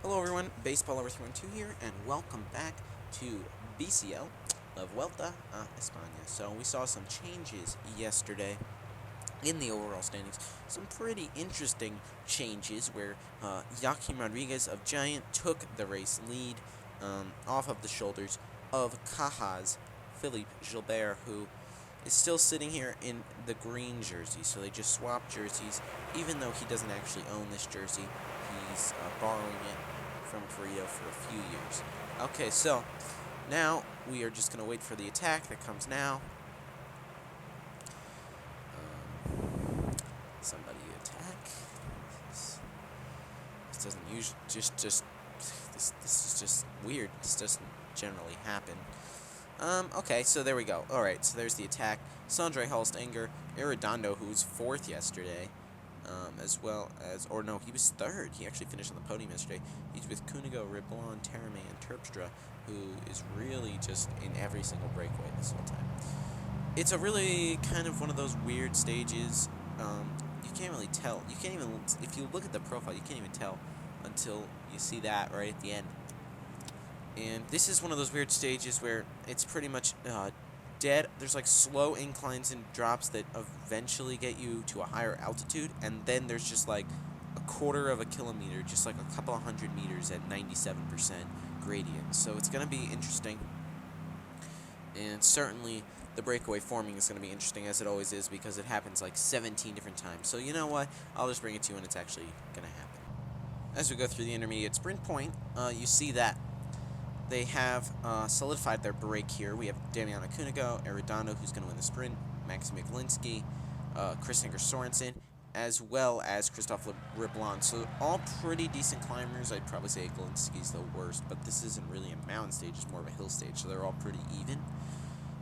Hello everyone, Baseball over 312 here, and welcome back to BCL of Vuelta a España. So we saw some changes yesterday in the overall standings. Some pretty interesting changes where Joaquim Rodriguez of Giant took the race lead off of the shoulders of Cajas Philippe Gilbert, who is still sitting here in the green jersey. So they just swapped jerseys, even though he doesn't actually own this jersey. He's borrowing it from Korea for a few years. Okay, so now we are just going to wait for the attack that comes now. Somebody attack. This doesn't usually this is just weird. This doesn't generally happen. Okay, so there we go. Alright, so there's the attack. Sandre Halstanger, Arredondo, who was 4th yesterday, as well as, or no, he was 3rd. He actually finished on the podium yesterday. He's with Cunego, Riblon, Terame, and Terpstra, who is really just in every single breakaway this whole time. It's a really kind of one of those weird stages. You can't really tell. You can't even, if you look at the profile, you can't even tell until you see that right at the end. And this is one of those weird stages where it's pretty much dead. There's like slow inclines and drops that eventually get you to a higher altitude, and then there's just like a quarter of a kilometer, just like a couple of 100 meters at 97% gradient. So it's going to be interesting. And certainly the breakaway forming is going to be interesting, as it always is, because it happens like 17 different times. So you know what? I'll just bring it to you when it's actually going to happen. As we go through the intermediate sprint point, you see that they have solidified their break here. We have Damiano Cunego, Arredondo, who's going to win the sprint, Maxim Miklinski, Chris Sorensen, as well as Christophe Riblon. So all pretty decent climbers. I'd probably say Glinski's the worst, but this isn't really a mountain stage. It's more of a hill stage, so they're all pretty even.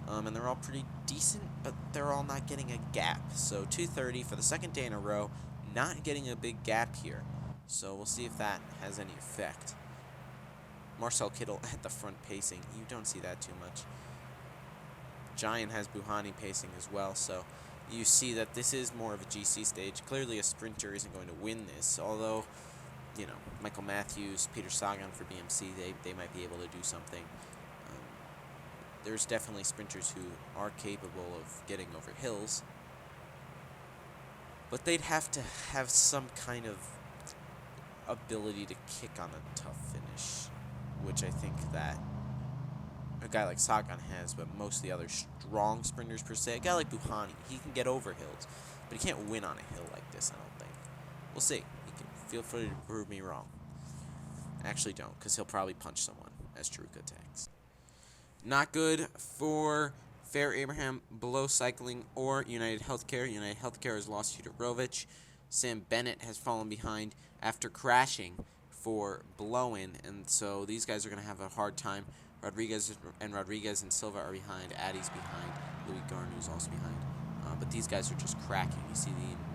And they're all pretty decent, but they're all not getting a gap. So 2:30 for the second day in a row, not getting a big gap here. So we'll see if that has any effect. Marcel Kittel at the front pacing. You don't see that too much. Giant has Buhani pacing as well, so you see that this is more of a GC stage. Clearly a sprinter isn't going to win this, although, you know, Michael Matthews, Peter Sagan for BMC, they might be able to do something. There's definitely sprinters who are capable of getting over hills, but they'd have to have some kind of ability to kick on a tough finish, which I think that a guy like Sagan has, but most of the other strong sprinters per se, a guy like Buhani, he can get over hills, but he can't win on a hill like this, I don't think. We'll see. He can feel free to prove me wrong. Actually don't, because he'll probably punch someone as Charuka attacks. Not good for Fair Abraham, Below Cycling, or United Healthcare. United Healthcare has lost Huderovich. Sam Bennett has fallen behind after crashing for Blowen, and so these guys are going to have a hard time. Rodriguez and Silva are behind. Addy's behind. Louis Garnu's also behind. But these guys are just cracking. You see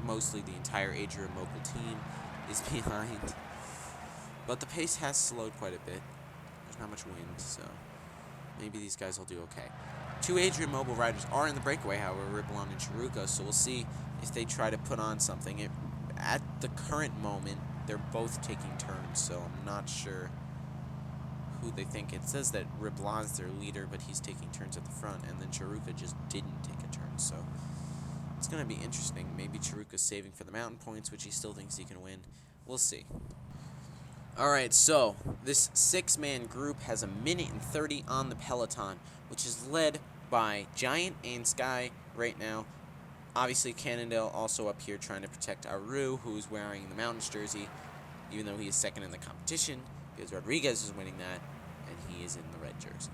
mostly the entire Adria Mobil team is behind. But the pace has slowed quite a bit. There's not much wind, so maybe these guys will do okay. 2 Adria Mobil riders are in the breakaway, however, Riblon and Charuka, so we'll see if they try to put on something. At the current moment, they're both taking turns, so I'm not sure who they think. It says that Riblon's their leader, but he's taking turns at the front, and then Charuka just didn't take a turn, so it's going to be interesting. Maybe Charuka's saving for the mountain points, which he still thinks he can win. We'll see. Alright, so this 6-man group has 1:30 on the peloton, which is led by Giant and Sky right now. Obviously, Cannondale also up here trying to protect Aru, who's wearing the Mountains jersey, even though he is second in the competition, because Rodriguez is winning that, and he is in the red jersey.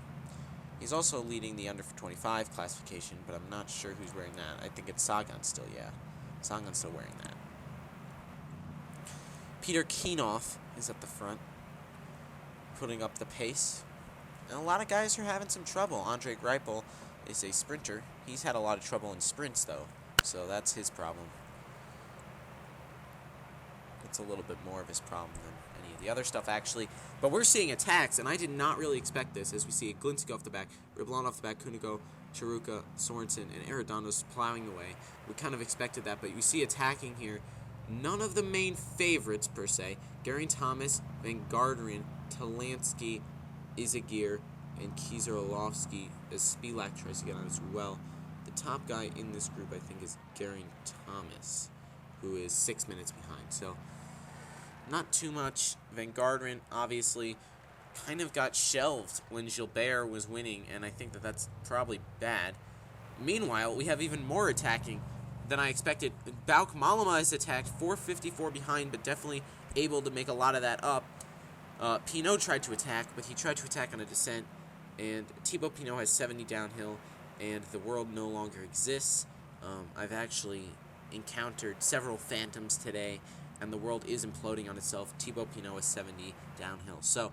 He's also leading the under 25 classification, but I'm not sure who's wearing that. I think it's Sagan still, yeah. Sagan's still wearing that. Peter Kienhoff is at the front, putting up the pace. And a lot of guys are having some trouble. Andre Greipel is a sprinter. He's had a lot of trouble in sprints, though, so that's his problem. It's a little bit more of his problem than any of the other stuff, actually. But we're seeing attacks, and I did not really expect this, as we see Glinski off the back, Riblon off the back, Cunego, Charuka, Sorensen, and Arredondo's plowing away. We kind of expected that, but you see attacking here none of the main favorites, per se, Geraint Thomas, Van Garderen, Talansky, Izagir, and Kieserlovsky, as Spilak tries to get on as well. The top guy in this group, I think, is Geraint Thomas, who is 6 minutes behind. So, not too much. Van Garderen, obviously, kind of got shelved when Gilbert was winning, and I think that that's probably bad. Meanwhile, we have even more attacking than I expected. Bauke Mollema is attacked, 454 behind, but definitely able to make a lot of that up. Pinot tried to attack, but he tried to attack on a descent, and Thibaut Pinot has 70 downhill, and the world no longer exists. I've actually encountered several phantoms today, and the world is imploding on itself. Thibaut Pinot is 70 downhill. So,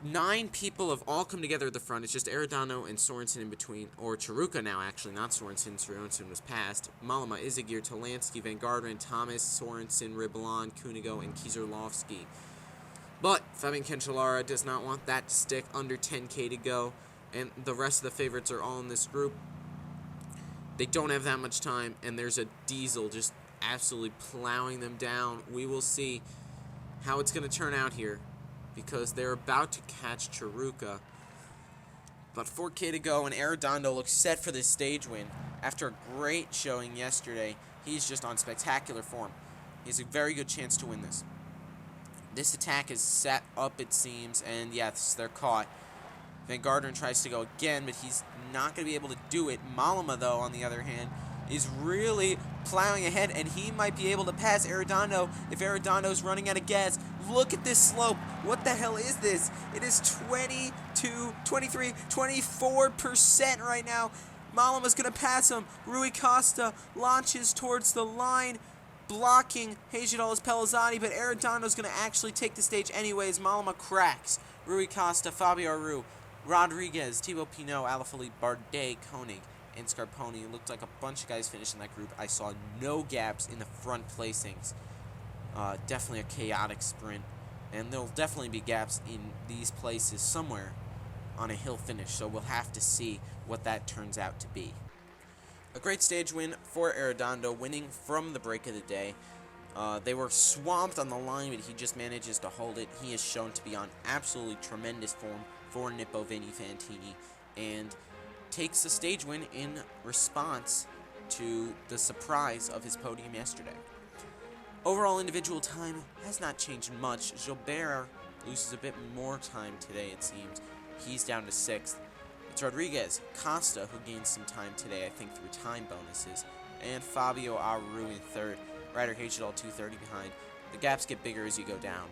9 people have all come together at the front. It's just Arredondo and Sorensen in between, or Charuka now, actually, not Sorensen. Sorensen was passed. Mollema, Izagir, Talansky, Van Garderen, Thomas, Sorensen, Riblon, Kunigo, and Kieserlovsky. But Fabian Cancellara does not want that to stick. Under 10K to go, and the rest of the favorites are all in this group. They don't have that much time, and there's a diesel just absolutely plowing them down. We will see how it's going to turn out here, because they're about to catch Charuka. But 4K to go, and Arredondo looks set for this stage win. After a great showing yesterday, he's just on spectacular form. He has a very good chance to win this. This attack is set up, it seems, and yes, they're caught. Van Garderen tries to go again, but he's not going to be able to do it. Mollema, though, on the other hand, is really plowing ahead, and he might be able to pass Arredondo if Arredondo's running out of gas. Look at this slope. What the hell is this? It is 22, 23, 24% right now. Mollema's going to pass him. Rui Costa launches towards the line, blocking Hejidal's Pellizzani, but Arredondo's going to actually take the stage anyways. Mollema cracks. Rui Costa, Fabio Aru, Rodriguez, Thibaut Pinot, Alaphilippe, Bardet, Koenig, and Scarponi. It looked like a bunch of guys finished in that group. I saw no gaps in the front placings. Definitely a chaotic sprint. And there'll definitely be gaps in these places somewhere on a hill finish. So we'll have to see what that turns out to be. A great stage win for Arredondo, winning from the break of the day. They were swamped on the line, but he just manages to hold it. He is shown to be on absolutely tremendous form for Nippo Vini Fantini, and takes the stage win in response to the surprise of his podium yesterday. Overall individual time has not changed much. Gilbert loses a bit more time today, it seems. He's down to 6th. It's Rodriguez, Costa, who gains some time today, I think through time bonuses, and Fabio Aru in 3rd. Ryder Hejidal 230 behind. The gaps get bigger as you go down.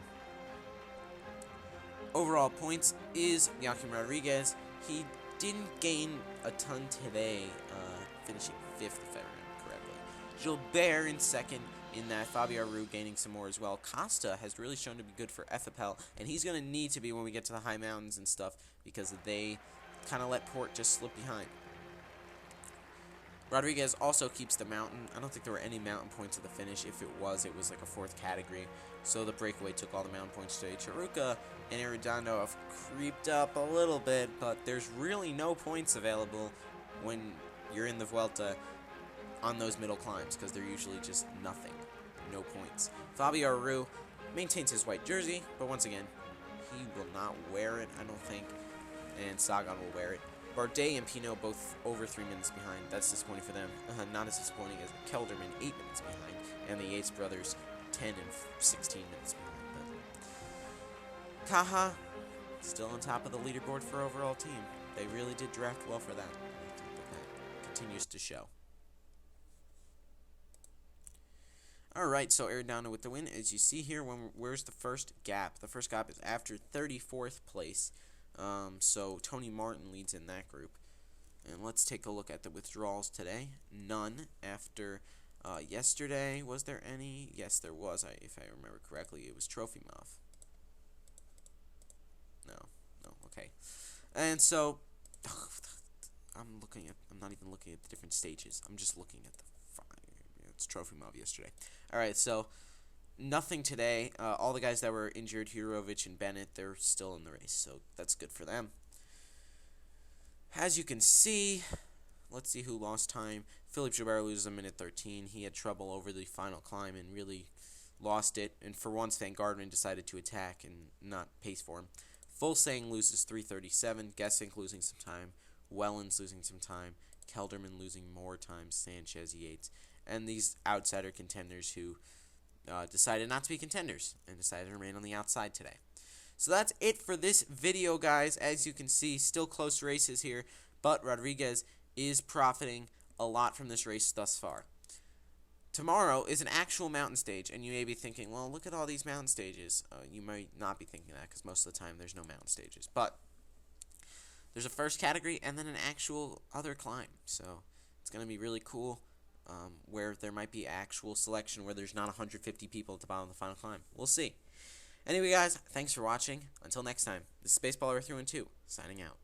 Overall points is Joaquim Rodriguez. He didn't gain a ton today, finishing 5th if I remember correctly. Gilbert in 2nd in that. Fabio Aru gaining some more as well. Costa has really shown to be good for FFL, and he's going to need to be when we get to the high mountains and stuff, because they kind of let Port just slip behind. Rodriguez also keeps the mountain. I don't think there were any mountain points at the finish. If it was like a 4th category. So the breakaway took all the mountain points today. Charuka and Arredondo have creeped up a little bit, but there's really no points available when you're in the Vuelta on those middle climbs, because they're usually just nothing. No points. Fabio Aru maintains his white jersey, but once again, he will not wear it, I don't think, and Sagan will wear it. Bardet and Pinot both over 3 minutes behind. That's disappointing for them. Not as disappointing as Kelderman, 8 minutes behind, and the Yates brothers, 10 and 16 minutes behind. But Kaha still on top of the leaderboard for overall team. They really did draft well for that. I think that continues to show. Alright, so Arredondo with the win. As you see here, where's the first gap? The first gap is after 34th place. So Tony Martin leads in that group. And let's take a look at the withdrawals today. None after yesterday. Was there any? Yes, there was. If I remember correctly, it was Trofimov. No, okay. And so I'm not even looking at the different stages. I'm just looking at the it's Trofimov yesterday. All right, so nothing today. All the guys that were injured, Hirovic and Bennett, they're still in the race, so that's good for them. As you can see, let's see who lost time. Philippe Gilbert loses a minute 13. He had trouble over the final climb and really lost it. And for once, Van Garderen decided to attack and not pace for him. Fulsang loses 3:37. Gesink losing some time. Wellens losing some time. Kelderman losing more time. Sanchez Yates. And these outsider contenders who decided not to be contenders and decided to remain on the outside today. So that's it for this video, guys. As you can see, still close races here, but Rodriguez is profiting a lot from this race thus far. Tomorrow is an actual mountain stage, and you may be thinking, well, look at all these mountain stages. You might not be thinking that because most of the time there's no mountain stages. But there's a first category and then an actual other climb. So it's going to be really cool where there might be actual selection where there's not 150 people at the bottom of the final climb. We'll see. Anyway, guys, thanks for watching. Until next time, this is Spaceballer 312, signing out.